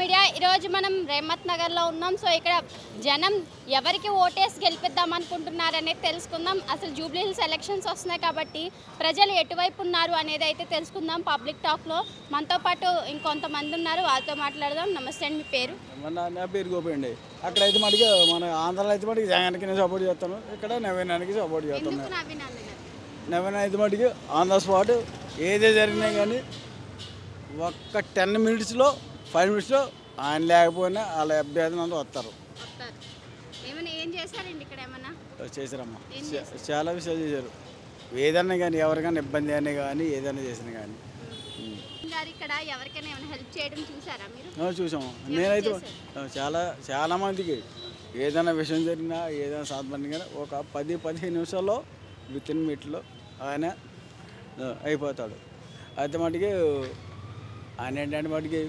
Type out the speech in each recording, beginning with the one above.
Media ఈరోజు మనం రేమత్ నగర్లో ఉన్నాం. సో ఇక్కడ జనం ఎవరికి ఓటేసి గెలిపిద్దాం అనుకుంటున్నారు అనేది తెలుసుకుందాం. అసలు జూబ్లీ హిల్స్ ఎలక్షన్స్ వస్తున్నాయి కాబట్టి ప్రజలు ఎటువైపు ఉన్నారు అనేది అయితే తెలుసుకుందాం. పబ్లిక్ టాక్లో మనతో పాటు ఇంకొంతమంది ఉన్నారు, వాళ్ళతో మాట్లాడదాం. నమస్తే అండి, మీ పేరు? నా పేరు గోపి అండి. అక్కడైతే మటుకు మన ఆంధ్రాలో అయితే మటుకు జగన్కి నేను సపోర్ట్ చేస్తాను, ఇక్కడ నవీనానికి సపోర్ట్ చేస్తాను. నవీన అయితే మటుకు ఆన్ ద స్పాట్ ఏదే జరిగినా కానీ ఒక్క 10 మినిట్స్లో 5 మినిట్స్లో ఆయన లేకపోయినా వాళ్ళ అభ్యర్థులు అందరూ వస్తారు. చేశారమ్మా, చాలా విషయాలు చేశారు. ఏదన్నా కానీ ఎవరికైనా ఇబ్బంది అయినా కానీ ఏదైనా చేసినా కానీ చూసాము. నేనైతే చాలా మందికి ఏదైనా విషయం జరిగినా ఏదైనా సాధన కానీ ఒక 10-15 నిమిషాల్లో వితిన్ మినిట్లో ఆయన అయిపోతాడు. అయితే మటుకి ఆయన ఏంటంటే మటుకి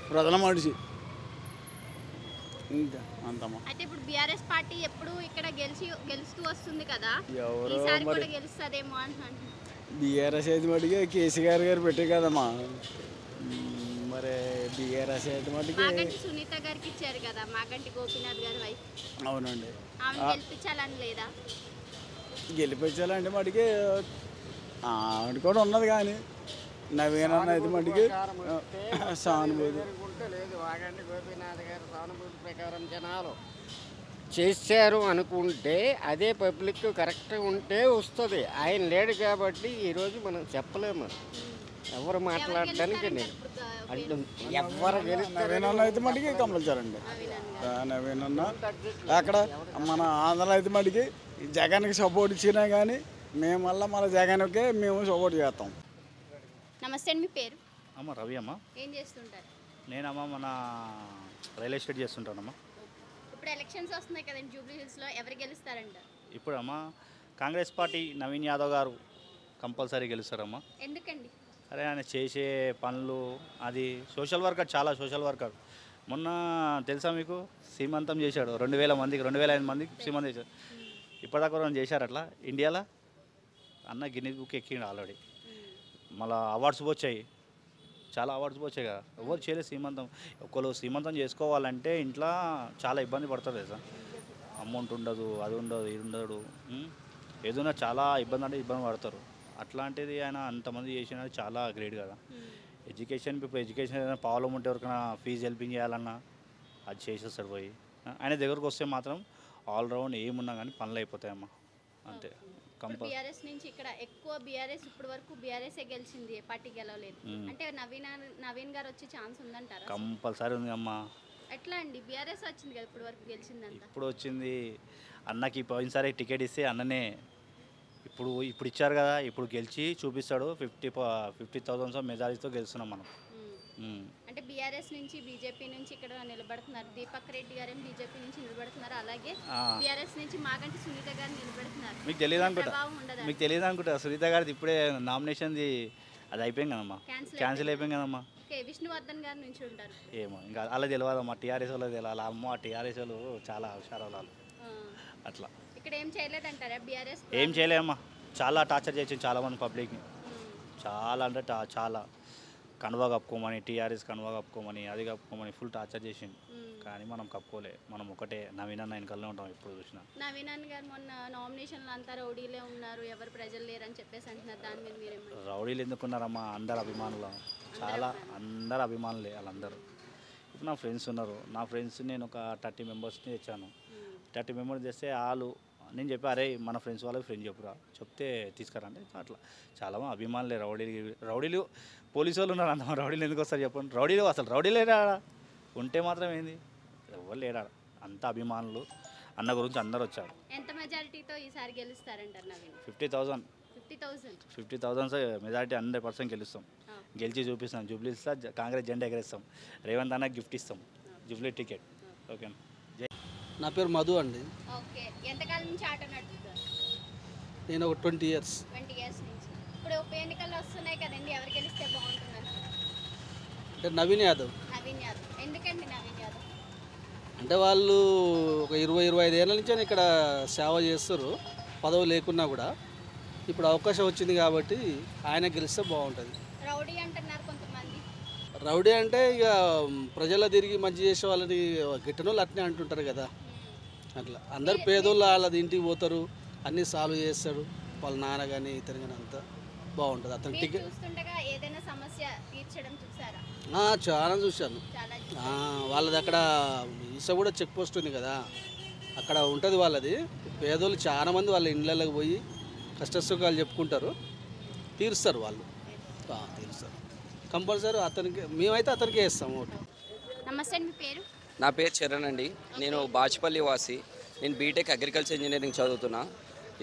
ప్రధాన మనిషి ఇంకా అంతమ్మా. అయితే ఇప్పుడు బీఆర్ఎస్ పార్టీ ఎప్పుడు ఇక్కడ గెలుస్తూ వస్తుంది కదా, ఎవరో మరి గెలుస్తుందేమో అంటున్నాను. బీఆర్ఎస్ అయితే మటుకి కేసీఆర్ గారు పెట్టే కదమ్మా. మరి బీఆర్ఎస్ అయితే మటుకి మాగంటి సునీత గారికి ఇచ్చారు కదా, మాగంటి గోపీనాథ్ గారి వైఫ్. అవునండి, ఆమె గెలిపించాలని లేదా? గెలిపించాలంటే మటుకి ఆవిడ కూడా ఉన్నది కానీ నవీన అయితే మటుకి సానుభూతి లేదు. వాగంటి గోపీనాథ్ గారు సానుభూతి ప్రకారం జనాలు చేశారు అనుకుంటే అదే పబ్లిక్ కరెక్ట్ ఉంటే వస్తుంది. ఆయన లేడు కాబట్టి ఈరోజు మనం చెప్పలేము, ఎవరు మాట్లాడడానికి నేను అంటే ఎవరు నవీన అయితే మటుకి కంపల్సరండి. నవీన అక్కడ మన ఆంధ్రలో అయితే మటుకి జగన్కి సపోర్ట్ ఇచ్చినా కానీ మేము మళ్ళీ మన జగన్కే మేము సపోర్ట్ చేస్తాం. నమస్తే అండి, మీ పేరు? అమ్మ రవి అమ్మ. ఏం చేస్తుంటారు? నేనమ్మా మన రియల్ ఎస్టేట్ చేస్తుంటానమ్మా. ఇప్పుడు ఎలక్షన్స్ వస్తున్నాయి కదండి, జూబ్లీ హిల్స్లో ఎవరు గెలుస్తారంట? ఇప్పుడు అమ్మా కాంగ్రెస్ పార్టీ నవీన్ యాదవ్ గారు కంపల్సరీ గెలుస్తారమ్మా. ఎందుకండి? అరే ఆయన చేసే పనులు, అది సోషల్ వర్కర్, చాలా సోషల్ వర్కర్. మొన్న తెలుసా మీకు, సీమంతం చేశాడు 2000 మందికి, 2005 మందికి సీమంతం చేశాడు. ఇప్పటిదాకా ఎవరైనా చేశారు అట్లా ఇండియాలో? అన్న గిన్నెస్ బుక్ ఎక్కిండు ఆల్రెడీ. మళ్ళీ అవార్డ్స్ వచ్చాయి, చాలా అవార్డ్స్ వచ్చాయి కదా. ఎవరు చేయలేదు సీమంతం. ఒకళ్ళు సీమంతం చేసుకోవాలంటే ఇంట్లో చాలా ఇబ్బంది పడతారు కదా, అమౌంట్ ఉండదు, అది ఉండదు, ఇది ఉండదు, ఏదైనా చాలా ఇబ్బంది అంటే ఇబ్బంది పడతారు. అట్లాంటిది ఆయన అంతమంది చేసినది చాలా గ్రేట్ కదా. ఎడ్యుకేషన్, ఇప్పుడు ఎడ్యుకేషన్ ఏదైనా ప్రాబ్లం ఉంటే ఎవరికైనా ఫీజు హెల్పింగ్ చేయాలన్నా అది చేసేస్తాడు పోయి. ఆయన దగ్గరకు వస్తే మాత్రం ఆల్రౌండ్ ఏమున్నా కానీ పనులు అయిపోతాయమ్మా, అంతే. బీఆర్ఎస్ నుంచి ఇక్కడ ఎక్కువ బీఆర్ఎస్ ఇప్పటి వరకు బీఆర్ఎస్ గెలిచింది, పార్టీ గెలవలేదు. అంటే నవీన్ గారు వచ్చే ఛాన్స్ ఉందంటారా? కంపల్సరీ ఉంది అమ్మా. ఎట్లా అండి? బీఆర్ఎస్ వచ్చింది కదా ఇప్పటి వరకు, గెలిచిందంట. ఇప్పుడు వచ్చింది అన్నకి, పోయినసారి టికెట్ ఇస్తే అన్ననే ఇప్పుడు ఇచ్చారు కదా, ఇప్పుడు గెలిచి చూపిస్తాడు. 50,000 మెజారిటీతో గెలుస్తున్నాం మనం. అంటే బీఆర్ఎస్ నుంచి బీజేపీ నుంచి ఇక్కడ నిలబడుతున్నారు, దీపక్ రెడ్డి గారు బీజేపీ నుంచి నిలబడుతున్నారు, అలాగే బీఆర్ఎస్ నుంచి మాగంటి సునీత గారు నిలబడుతున్నారు. మీకు తెలియదు అనుకుంటా సునీత గారిది ఇప్పుడే నామినేషన్ది అది అయిపోయింది కదమ్మా, క్యాన్సిల్ అయిపోయింది కదమ్మా. విష్ణువర్ధన్ గారు నుంచి ఉంటారు. ఏమో ఇంకా అలా తెలియదమ్మా, టీఆర్ఎస్ వాళ్ళకి తెలియాలి. అమ్మ టీఆర్ఎస్ వాళ్ళు చాలా హుషారు వాళ్ళు. అట్లా ఇక్కడ ఏం చేయలేదంటారా బీఆర్ఎస్? ఏం చేయలేమ్మా, చాలా టార్చర్ చేసింది చాలామంది పబ్లిక్ని, చాలా అంటే చాలా. కనువ కప్పుకోమని, టీఆర్ఎస్ కనువ కప్పుకోమని, అది కప్పుకోమని ఫుల్ టార్చర్ చేసింది. కానీ మనం కప్పుకోలే, మనం ఒకటే నవీన్ అన్న వెనకాలనే ఉంటాం ఎప్పుడు చూసినా. నవీన్ అన్న గారు మొన్న నామినేషన్లు అంతా రౌడీలే ఉన్నారు, ఎవరు ప్రజలు లేరని చెప్పేసి అంటున్నారు, దాని మీద మీరేమో? రౌడీలు ఎందుకున్నారమ్మా, అందరు అభిమానులు, చాలా అందరు అభిమానులే వాళ్ళందరూ. ఇప్పుడు నా ఫ్రెండ్స్ ఉన్నారు, నా ఫ్రెండ్స్ నేను ఒక 30 మెంబర్స్ని తెచ్చాను. 30 మెంబర్స్ తెస్తే వాళ్ళు నేను చెప్పి అరే మన ఫ్రెండ్స్ వాళ్ళకి ఫ్రెండ్ చెప్పురా, చెప్తే తీసుకురండి. అట్లా చాలా అభిమానులే. రౌడీలు పోలీసు వాళ్ళు ఉన్నారు, అంత రౌడీలు ఎందుకు వస్తారు చెప్పండి? రౌడీలు అసలు రౌడీలేడా ఉంటే మాత్రం ఏంది, ఎవరు లేడా, అంత అభిమానులు. అన్న గురించి అందరు వచ్చారు. ఎంత మెజారిటీతో ఈసారి గెలుస్తారంటారు నవీన్? 50,000 మెజారిటీ 100% గెలుస్తాం. గెలిచి చూపిస్తాం. జూబ్లీస్లో కాంగ్రెస్ జెండా ఎగరేస్తాం. రేవంత్ అన్న గిఫ్ట్ ఇస్తాం, జూబ్లీ టికెట్. ఓకేనా? నా పేరు మధు అండి. ఓకే, ఎంతకాలం నుంచి ఆట నడుపుతారు? నేను ఒక 20 ఇయర్స్. 20 ఇయర్స్ నుంచి. ఇప్పుడు ఉప ఎన్నికలు వస్తున్నాయి కదండి, ఎవరు గెలిస్తే బాగుంటున్నారు? అంటే నవీన్ యాదవ్. నవీన్ యాదవ్. ఎందుకండి నవీన్ యాదవ్? అంటే వాళ్ళు ఒక 20-25 ఏళ్ళ నుంచి ఇక్కడ సేవ చేస్తారు, పదవి లేకున్నా కూడా. ఇప్పుడు అవకాశం వచ్చింది కాబట్టి ఆయన గెలిస్తే బాగుంటుంది. రౌడీ అంటున్నారు కొంతమంది. రౌడీ అంటే ఇక ప్రజల తిరిగి మంచి చేసే వాళ్ళని గిట్టనోళ్ళు అట్నే అంటుంటారు కదా. అట్లా అందరు పేదోళ్ళు వాళ్ళది ఇంటికి పోతారు, అన్నీ సాల్వ్ చేస్తాడు. వాళ్ళ నాన్న కానీ ఇతను కానీ అంతా బాగుంటుంది. అతను టికెట్ చూస్తుండగా ఏదైనా సమస్య తీర్చడం చూసారా? చాలా చూశాను. చాలా వాళ్ళది అక్కడ ఈస కూడా చెక్ పోస్ట్ ఉంది కదా, అక్కడ ఉంటుంది వాళ్ళది. పేదోళ్ళు చాలామంది వాళ్ళ ఇళ్ళకి పోయి కష్టసుఖాలు చెప్పుకుంటారు, తీరుస్తారు వాళ్ళు. తీరుస్తారు కంపల్సరీ. అతనికి మేమైతే అతనికే వేస్తాం ఓటు. నమస్తే అండి, మీ పేరు? నా పేరు చరణ్ అండి. నేను బాచుపల్లి వాసి. నేను బీటెక్ అగ్రికల్చర్ ఇంజనీరింగ్ చదువుతున్నా.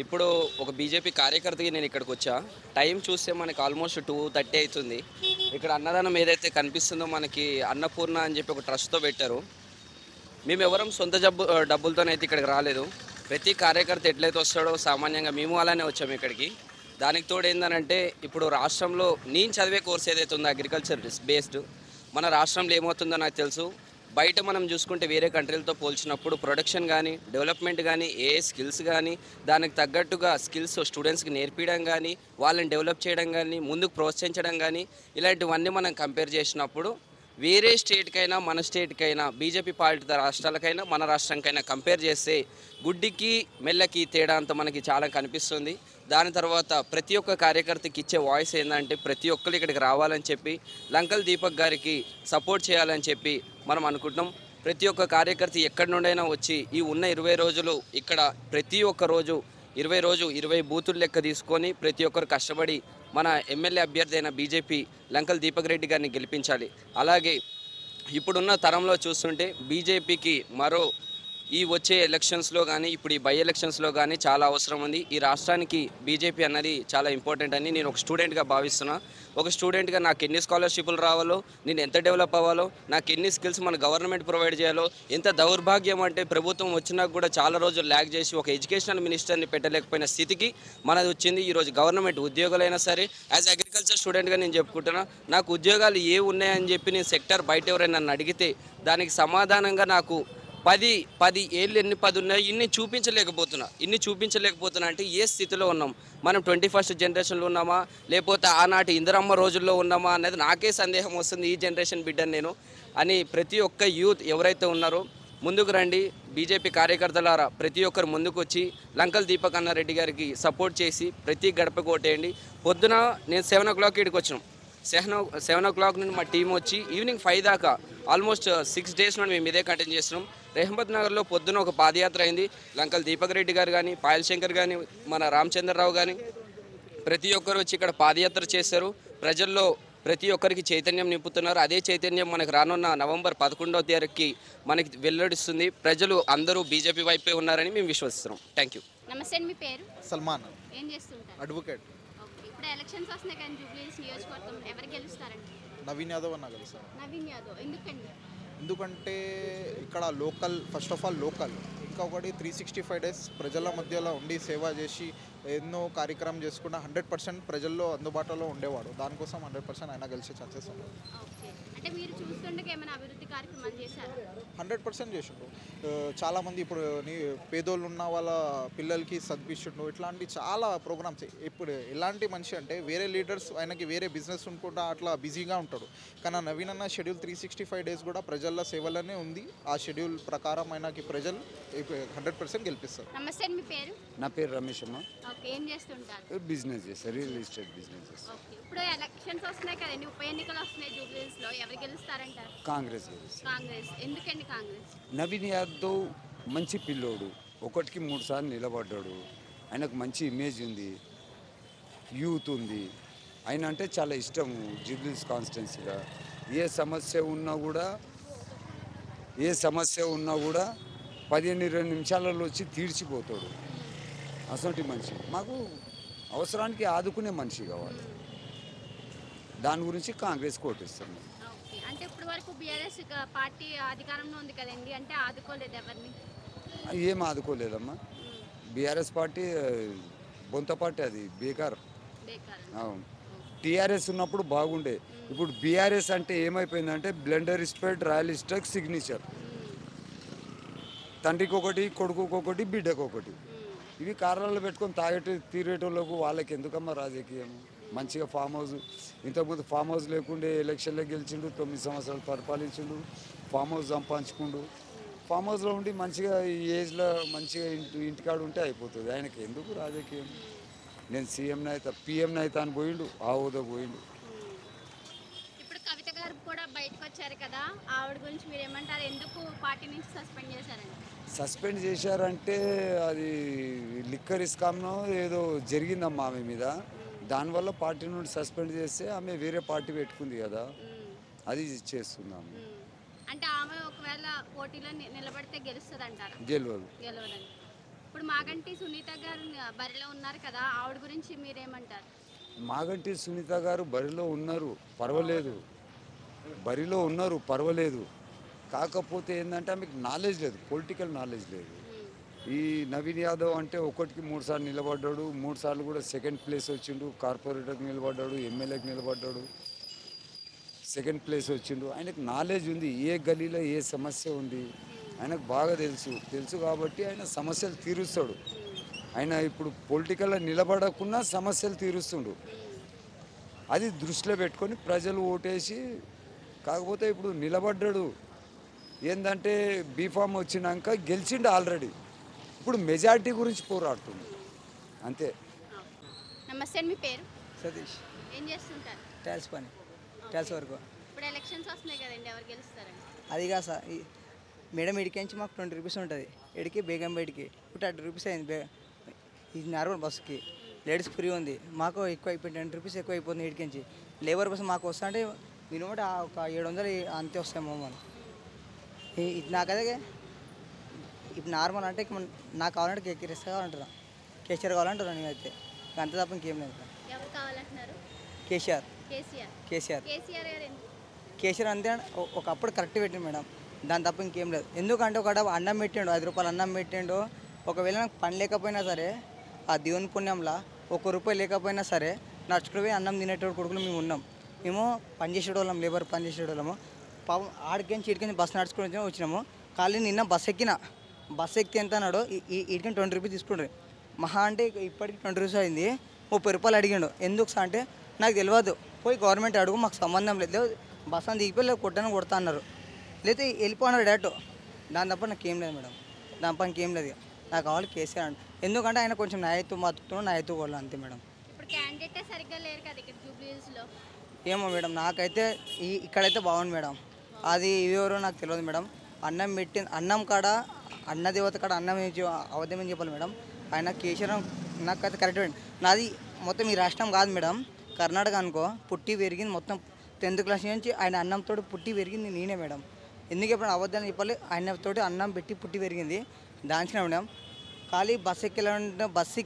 ఇప్పుడు ఒక బీజేపీ కార్యకర్తకి నేను ఇక్కడికి వచ్చా. టైం చూస్తే మనకి ఆల్మోస్ట్ 2:30 అవుతుంది. ఇక్కడ అన్నదానం ఏదైతే కనిపిస్తుందో మనకి అన్నపూర్ణ అని చెప్పి ఒక ట్రస్ట్తో పెట్టారు. మేము ఎవరం సొంత డబ్బులతోనైతే ఇక్కడికి రాలేదు. ప్రతి కార్యకర్త ఎట్లయితే వస్తాడో సామాన్యంగా మేము అలానే వచ్చాము ఇక్కడికి. దానికి తోడు ఏంటంటే ఇప్పుడు రాష్ట్రంలో నేను చదివే కోర్స్ ఏదైతే ఉందో అగ్రికల్చర్ బేస్డ్, మన రాష్ట్రంలో ఏమవుతుందో నాకు తెలుసు. బయట మనం చూసుకుంటే వేరే కంట్రీలతో పోల్చినప్పుడు ప్రొడక్షన్ కానీ డెవలప్మెంట్ కానీ ఏ స్కిల్స్ కానీ దానికి తగ్గట్టుగా స్కిల్స్ స్టూడెంట్స్కి నేర్పించడం కానీ వాళ్ళని డెవలప్ చేయడం కానీ ముందుకు ప్రోత్సహించడం కానీ ఇలాంటివన్నీ మనం కంపేర్ చేసినప్పుడు వేరే స్టేట్కైనా మన స్టేట్కైనా బీజేపీ పాలిత రాష్ట్రాలకైనా మన రాష్ట్రానికైనా కంపేర్ చేస్తే గుడ్డికి మెల్లకి తేడా అంత మనకి చాలా కనిపిస్తుంది. దాని తర్వాత ప్రతి ఒక్క కార్యకర్తకి ఇచ్చే వాయిస్ ఏంటంటే ప్రతి ఒక్కరు ఇక్కడికి రావాలని చెప్పి లంకల్ దీపక్ గారికి సపోర్ట్ చేయాలని చెప్పి మనం అనుకుంటున్నాం. ప్రతి ఒక్క కార్యకర్త ఎక్కడి నుండైనా వచ్చి ఈ ఉన్న 20 రోజులు ఇక్కడ ప్రతి ఒక్క రోజు 20 బూతులు లెక్క తీసుకొని ప్రతి ఒక్కరు కష్టపడి మన ఎమ్మెల్యే అభ్యర్థి అయిన బీజేపీ లంకల్ దీపక్ రెడ్డి గారిని గెలిపించాలి. అలాగే ఇప్పుడున్న తరంలో చూస్తుంటే బీజేపీకి మరో ఈ వచ్చే ఎలక్షన్స్లో కానీ ఇప్పుడు ఈ బై ఎలక్షన్స్లో కానీ చాలా అవసరం ఉంది. ఈ రాష్ట్రానికి బీజేపీ అన్నది చాలా ఇంపార్టెంట్ అని నేను ఒక స్టూడెంట్గా భావిస్తున్నా. ఒక స్టూడెంట్గా నాకు ఎన్ని స్కాలర్షిప్లు రావాలో, నేను ఎంత డెవలప్ అవ్వాలో, నాకు ఎన్ని స్కిల్స్ మన గవర్నమెంట్ ప్రొవైడ్ చేయాలో, ఎంత దౌర్భాగ్యం అంటే ప్రభుత్వం వచ్చినా కూడా చాలా రోజులు ల్యాగ్ చేసి ఒక ఎడ్యుకేషనల్ మినిస్టర్ని పెట్టలేకపోయిన స్థితికి మనది వచ్చింది. ఈరోజు గవర్నమెంట్ ఉద్యోగాలైనా సరే యాజ్ అగ్రికల్చర్ స్టూడెంట్గా నేను చెప్పుకుంటున్నా, నాకు ఉద్యోగాలు ఏ ఉన్నాయని చెప్పి నేను సెక్టర్ బయట ఎవరైనా నన్ను అడిగితే దానికి సమాధానంగా నాకు 10 ఏళ్ళు ఎన్ని 10 ఉన్నాయి ఇన్ని చూపించలేకపోతున్నా అంటే ఏ స్థితిలో ఉన్నాం మనం? 21st జనరేషన్లో ఉన్నామా లేకపోతే ఆనాటి ఇందిరమ్మ రోజుల్లో ఉన్నామా అనేది నాకే సందేహం వస్తుంది. ఈ జనరేషన్ బిడ్డను నేను అని ప్రతి ఒక్క యూత్ ఎవరైతే ఉన్నారో ముందుకు రండి. బీజేపీ కార్యకర్తలారా ప్రతి ఒక్కరు ముందుకు వచ్చి లంకల్ దీపక్ అన్న రెడ్డి గారికి సపోర్ట్ చేసి ప్రతి గడపకు ఓటేయండి. పొద్దున నేను 7 o'clock ఇక్కడికి వచ్చినాం. 7 o'clock నుండి మా టీం వచ్చి ఈవినింగ్ 5 దాకా ఆల్మోస్ట్ 6 days నుండి మేము ఇదే కంటిన్యూ చేస్తున్నాం. రెహమత్ నగర్లో పొద్దున ఒక పాదయాత్ర అయింది. లంకల్ దీపక్ రెడ్డి గారు కానీ పాయల్ శంకర్ కానీ మన రామచంద్రరావు కానీ ప్రతి ఒక్కరు వచ్చి ఇక్కడ పాదయాత్ర చేశారు. ప్రజల్లో ప్రతి ఒక్కరికి చైతన్యం నింపుతున్నారు. అదే చైతన్యం మనకు రానున్న నవంబర్ 11వ తారీఖుకి మనకి వెల్లడిస్తుంది. ప్రజలు అందరూ బీజేపీ వైపే ఉన్నారని మేము విశ్వసిస్తున్నాం. Thank you. నమస్తే అండి, మీ పేరు? సల్మాన్, ఏం చేస్తుంటారు? అడ్వకేట్. ఓకే, ఇప్పుడు ఎలక్షన్స్ వస్తున్నాయి కానీ జూబ్లీహిల్స్ నియోజకవర్గం ఎవరు గెలుస్తారండి? నవీన్ యాదవ్ అన్న కదా సార్. నవీన్ యాదవ్. ఎందుకండి? ఎందుకంటే ఇక్కడ local, first of all local, ఇంకొకటి 365 days ప్రజల మధ్యలో ఉండి సేవ చేసి ఎన్నో కార్యక్రమం చేసుకున్న 100% ప్రజల్లో అందుబాటులో ఉండేవాడు. దానికోసం 100% ఆయన గెలిచే ఛాన్సెస్ ఉన్నాయి. ఓకే, అంటే మీరు చూస్తుండగా ఏమైనా అభివృద్ధి కార్యక్రమాలు చేశారు? 100% చేసిండు. చాలామంది ఇప్పుడు పేదోళ్ళు ఉన్న వాళ్ళ పిల్లలకి చదివించిండు. ఇట్లాంటి చాలా ప్రోగ్రామ్స్. ఇప్పుడు ఎలాంటి మనిషి అంటే వేరే లీడర్స్ ఆయనకి వేరే బిజినెస్ అనుకుంటా అట్లా బిజీగా ఉంటాడు. కానీ నవీన్ అన్న షెడ్యూల్ 365 days కూడా ప్రజల సేవలోనే ఉంది. ఆ షెడ్యూల్ ప్రకారం ఆయనకి ప్రజలు 100% గెలిపిస్తారు. నమస్తే అండి, మీ పేరు? నా పేరు రమేష్ అమ్మ. ఓకే, ఏం చేస్తుంటారు? బిజినెస్ చేస్తారు, రియల్ ఎస్టేట్ బిజినెస్ చేస్తారు. ఓకే, ఇప్పుడు ఎలక్షన్స్ వస్తున్నాయి కదండి, ఉప ఎన్నికలు వస్తున్నాయి జూబ్లీహిల్స్లో, ఎవరు గెలుస్తారంటారు? కాంగ్రెస్ గెలుస్తారు. కాంగ్రెస్. ఎందుకండి కాంగ్రెస్? నవీన్ యాదవ్ మంచి పిల్లోడు, 1కి 3 సార్లు నిలబడ్డాడు. ఆయనకు మంచి ఇమేజ్ ఉంది, యూత్ ఉంది. ఆయన అంటే చాలా ఇష్టము జూబ్లీహిల్స్ కాన్స్టిట్యున్సీగా. ఏ సమస్య ఉన్నా కూడా 15-20 నిమిషాలలో వచ్చి తీర్చిపోతాడు. అసలు మనిషి మాకు అవసరానికి ఆదుకునే మనిషి కావాలి. దాని గురించి కాంగ్రెస్ కోటిస్తాం. ఓకే, అంటే ఇప్పుడు వరకు బీఆర్ఎస్ పార్టీ అధికారంలో ఉంది కదండి, అంటే ఆదుకోలేదు ఎవరిని? ఏం ఆదుకోలేదమ్మా. బీఆర్ఎస్ పార్టీ బొంత పార్టీ, అది బేకార్. అవును, టీఆర్ఎస్ ఉన్నప్పుడు బాగుండే. ఇప్పుడు బీఆర్ఎస్ అంటే ఏమైపోయిందంటే Blenders Pride, Royal Stag, Signature. తండ్రికి ఒకటి, కొడుకుకి ఒకటి, బిడ్డకు ఒకటి. ఇవి కార్లలో పెట్టుకొని తాగేటి తీరేటోళ్ళకు వాళ్ళకి ఎందుకమ్మా రాజకీయం? మంచిగా ఫామ్ హౌస్, ఇంతకుముందు ఫామ్ హౌస్ లేకుండే ఎలక్షన్లో గెలిచిండు, 9 సంవత్సరాలు పరిపాలించిండు, ఫామ్ హౌస్ సంపాదించుకుండు. ఫామ్ హౌస్లో ఉండి మంచిగా ఈ ఏజ్లో మంచిగా ఇంటికాడ ఉంటే అయిపోతుంది. ఆయనకి ఎందుకు రాజకీయం? నేను సీఎం నైతా, పిఎం నైతా అని పోయిండు, ఆ హోదా పోయిండు. ఇప్పుడు కవిత గారు కూడా బయటకు వచ్చారు కదా, ఆవిడ గురించి మీరు ఏమంటారు? ఎందుకు పార్టీ నుంచి సస్పెండ్ చేశారండి? సస్పెండ్ చేశారంటే అది లిక్కర్ ఇస్కామ్నో ఏదో జరిగిందమ్మా ఆమె మీద, దానివల్ల పార్టీ నుండి సస్పెండ్ చేస్తే ఆమె వేరే పార్టీ పెట్టుకుంది కదా, అది చేస్తున్నాము. అంటే ఆమె ఒకవేళ పోటీలో నిలబడితే గెలుస్తుంది అంటారు? గెలవదండి. ఇప్పుడు మాగంటి సునీత గారు బరిలో ఉన్నారు కదా, ఆవిడ గురించి మీరేమంటారు? మాగంటి సునీత గారు బరిలో ఉన్నారు, పర్వాలేదు. కాకపోతే ఏంటంటే ఆమెకు నాలెడ్జ్ లేదు, పొలిటికల్ నాలెడ్జ్ లేదు. ఈ నవీన్ యాదవ్ అంటే ఒకటికి 3 సార్లు నిలబడ్డాడు, 3 సార్లు కూడా సెకండ్ ప్లేస్ వచ్చిండు, కార్పొరేటర్కి నిలబడ్డాడు, ఎమ్మెల్యేకి నిలబడ్డాడు, సెకండ్ ప్లేస్ వచ్చిండు. ఆయనకు నాలెడ్జ్ ఉంది, ఏ గలీలో ఏ సమస్య ఉంది ఆయనకు బాగా తెలుసు కాబట్టి ఆయన సమస్యలు తీరుస్తాడు. ఆయన ఇప్పుడు పొలిటికల్లో నిలబడకుండా సమస్యలు తీరుస్తుండు. అది దృష్టిలో పెట్టుకొని ప్రజలు ఓటేసి, కాకపోతే ఇప్పుడు నిలబడ్డాడు ఏంటంటే బీఫామ్ వచ్చినాక గెలిచిండు ఆల్రెడీ, ఇప్పుడు మెజారిటీ గురించి పోరాడుతుంది అంతే. నమస్తే, మీ పేరు? సతీష్. ఏం చేస్తుంటారు? టైల్స్ పని, టైల్స్ వరకు. ఇప్పుడు ఎలక్షన్స్ వస్తున్నాయి కదండి, ఎవరు గెలుస్తారండి? అది కాదు సార్, మేడం ఇడికించి మాకు 20 రూపీస్ ఉంటుంది, ఇడికి బేగంపేటకి ఇప్పుడు 30 రూపీస్ అయింది. ఇది నార్మల్ బస్సుకి, లేడీస్ ఫ్రీ ఉంది. మాకు ఎక్కువ అయిపోయింది, 10 రూపీస్ ఎక్కువ అయిపోతుంది ఇడికించి. లేబర్ బస్సు మాకు వస్తా అంటే మినిమం ఒక 700 అంతే వస్తాయి మనం. ఇది నాకదే ఇప్పుడు నార్మల్ అంటే నాకు కావాలంటే కేసీఆర్ కావాలంటారా, కేసీఆర్ కావాలంటారా నేనైతే, అంతే తప్ప ఇంకేం లేదు. ఎవరు కావాలంటున్నారు? కేసీఆర్. కేసీఆర్ అంతే ఒకప్పుడు కరెక్ట్ పెట్టింది మేడం, దాని తప్ప ఇంకేం లేదు. ఎందుకంటే ఒక అన్నం పెట్టిండు, 5 రూపాయలు అన్నం పెట్టిండు. ఒకవేళ నాకు పని లేకపోయినా సరే, ఆ దేవుని పుణ్యంలో ₹1 లేకపోయినా సరే నడుచుకుని అన్నం తినేటోడు కొడుకులు మేము ఉన్నాం. మేము పనిచేసేటోళ్ళం, లేబర్ పనిచేసేటోళ్ళము. పాపం ఆడికించి ఇడికించి బస్సు నడుచుకుని వచ్చినాము. ఖాళీ నిన్న బస్సు ఎక్కితే ఎంత అన్నాడు, ఇడికి 20 రూపీస్ తీసుకుంటారు. మహా అంటే ఇప్పటికి 20 రూపీస్ అయింది, ₹30 అడిగిండు. ఎందుకు సార్ అంటే నాకు తెలియదు, పోయి గవర్నమెంట్ అడుగు, మాకు సంబంధం లేదు, బస్ అని దిగిపోయి కొడతా అన్నారు, లేకపోతే వెళ్ళిపోయినారు డైరెక్ట్. దాని తప్ప నాకేం లేదు మేడం, దాని పని ఇంకేం లేదు. నాకు కావాలి కేసీఆర్ అంటే, ఎందుకంటే ఆయన కొంచెం న్యాయత్వం బతుకుతున్నాడు, న్యాయత్వం కూడా అంతే మేడం. ఇప్పుడు క్యాండిడేటే సరిగ్గా లేరు కదా ఇక్కడ జూబ్లీహిల్స్లో. ఏమో మేడం, నాకైతే ఇక్కడైతే బాగుంది మేడం. అది ఎవరో నాకు తెలియదు మేడం. అన్నం పెట్టి అన్నం కాడ అన్నదేవత కాడ అన్నం అవద్దమని చెప్పాలి మేడం. ఆయన కేసీఆర్ నాకైతే కరెక్ట్ మేడం. నాది మొత్తం ఈ రాష్ట్రం కాదు మేడం, కర్ణాటక అనుకో. పుట్టి పెరిగింది మొత్తం 10th క్లాస్ నుంచి ఆయన అన్నంతో పుట్టి పెరిగింది నేనే మేడం. ఎందుకు ఎప్పుడు అవద్దని చెప్పాలి, ఆయనతో అన్నం పెట్టి పుట్టి పెరిగింది. దాంచిన మేడం ఖాళీ బస్సు ఎక్కాలంటే బస్సు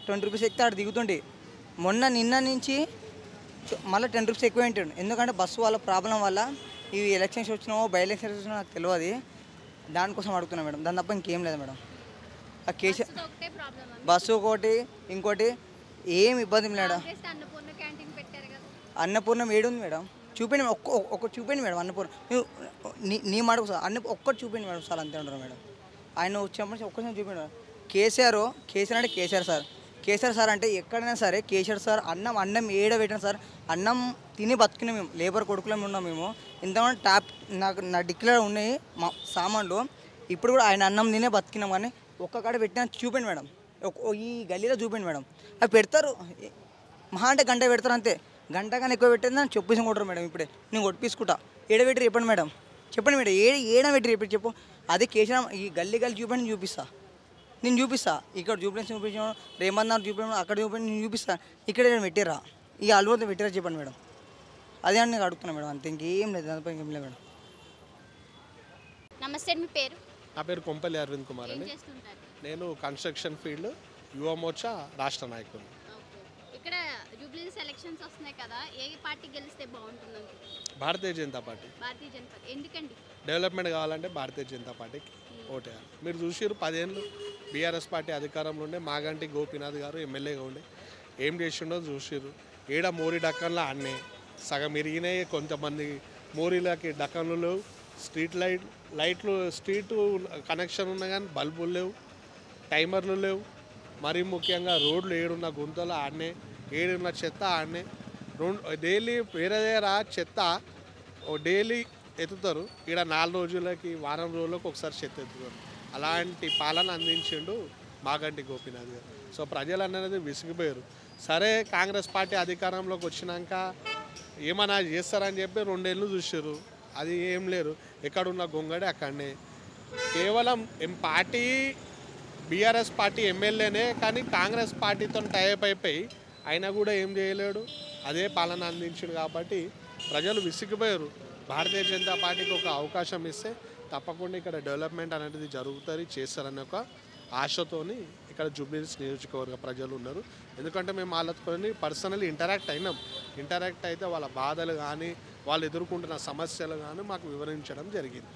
20 రూపీస్ ఎక్కితే ఆడ దిగుతుండే. నిన్న నుంచి మళ్ళీ 10 రూపీస్ ఎక్కువ ఏంటాడు. ఎందుకంటే బస్సు వాళ్ళ ప్రాబ్లం వల్ల ఇవి ఎలక్షన్స్ వచ్చినామో బై ఎలక్షన్స్ వచ్చినా నాకు తెలియదు, దానికోసం అడుగుతున్నాను మేడం, దాని తప్ప ఇంకేం లేదు మేడం. ఆ కేసీఆర్ బస్సు ఒకటి ఇంకోటి ఏం ఇబ్బంది మేడం. అన్నపూర్ణం ఏడుంది మేడం, చూపిండి ఒక్క చూపిండి మేడం. అన్నపూర్ణ నీ మాట ఒక్కటి చూపిండి మేడం సార్, అంతే ఉంటారు మేడం. ఆయన వచ్చినప్పుడు ఒక్కసారి చూపిండి మేడం. కేసీఆర్ అంటే కేసీఆర్ సార్ అంటే ఎక్కడైనా సరే కేసీఆర్ సార్ అన్నం ఏడబెట్టిన సార్, అన్నం తిని బతుకున్నాం మేము, లేబర్ కొడుకులో ఉన్నాం మేము. ఇంతమంది నా డిక్లేర్ ఉన్నాయి మా సామాన్లు, ఇప్పుడు కూడా ఆయన అన్నం తినే బతికినాం. కానీ ఒక్క కాడ పెట్టినా చూపిండి మేడం, ఈ గల్లీలో చూపిండి మేడం. అవి పెడతారు మహా అంటే గంట పెడతారు అంతే, గంట కానీ ఎక్కువ పెట్టేది అని చెప్పేసి కొట్టరు మేడం. ఇప్పుడే నేను కొట్టించుకుంటా. ఏడబెట్టి చెప్పండి మేడం, చెప్పండి మేడం, ఏడబెట్టి రేపు చెప్పు. అదే కేసీఆర్ ఈ గల్లీ చూపండి, నేను చూపిస్తా. ఇక్కడ చూపించి చూపించాను, రేమందర్ చూపించాను, అక్కడ చూపించి నేను చూపిస్తాను. ఇక్కడ పెట్టారా, ఈ అల్లుతో పెట్టారా చెప్పండి మేడం. అదే అని నేను అడుగుతున్నాను మేడం, అంతే ఇంకేం లేదు, దానిపై ఇంకేం లేదు మేడం. నమస్తే, మీ పేరు? నా పేరు కొంపల్లి అరవింద్ కుమార్ అండి. నేను కన్స్ట్రక్షన్ ఫీల్డ్ యువ మోర్చా రాష్ట్ర నాయకుడు. ఇక్కడ జూబ్లీహిల్స్ ఎలక్షన్స్ వస్తున్నాయి కదా, ఏ పార్టీ గెలిస్తే బాగుంటుంది? భారతీయ జనతా పార్టీ. ఎందుకండి? డెవలప్మెంట్ కావాలంటే భారతీయ జనతా పార్టీకి ఓటేయాలి. మీరు చూసిరు 10 ఏళ్ళు బీఆర్ఎస్ పార్టీ అధికారంలో ఉండే, మాగంటి గోపీనాథ్ గారు ఎమ్మెల్యేగా ఉండే, ఏం చేసిండో చూసిరు. ఏడ మోరీ డక్కన్లో అన్నే సగం ఇరిగినాయి, కొంతమంది మోరీలకి డక్కన్లు లేవు, స్ట్రీట్ లైట్లు స్ట్రీట్ కనెక్షన్ ఉన్నా కానీ బల్బులు లేవు, టైమర్లు లేవు. మరీ ముఖ్యంగా రోడ్లు ఏడున్న గుంతలు ఆడనే ఏడున్న చెత్త ఆడనే డైలీ వేరే దగ్గర చెత్త డైలీ ఎత్తుతారు, ఇక్కడ 4 రోజులకి వారం రోజులకు ఒకసారి చెత్త ఎత్తుతారు. అలాంటి పాలన అందించిండు మాగంటి గోపీనాథ్ గారు. సో ప్రజలు అనేది విసిగిపోయారు. సరే కాంగ్రెస్ పార్టీ అధికారంలోకి వచ్చినాక ఏమైనా చేస్తారని చెప్పి 2 ఏళ్ళు చూసారు, అది ఏం లేరు. ఎక్కడున్న గొంగడి అక్కడనే. కేవలం పార్టీ బీఆర్ఎస్ పార్టీ ఎమ్మెల్యేనే, కానీ కాంగ్రెస్ పార్టీతో టైప్ అయిపోయి అయినా కూడా ఏం చేయలేడు, అదే పాలన అందించాడు. కాబట్టి ప్రజలు విసిగిపోయారు. భారతీయ జనతా పార్టీకి ఒక అవకాశం ఇస్తే తప్పకుండా ఇక్కడ డెవలప్మెంట్ అనేది జరుగుతుంది, చేస్తారనే ఒక ఆశతోని ఇక్కడ జూబ్లీహిల్స్ నియోజకవర్గ ప్రజలు ఉన్నారు. ఎందుకంటే మేము వాళ్ళతో పర్సనల్లీ ఇంటరాక్ట్ అయినాం. ఇంటరాక్ట్ అయితే వాళ్ళ బాధలు కానీ వాళ్ళు ఎదుర్కొంటున్న సమస్యలు కానీ మాకు వివరించడం జరిగింది.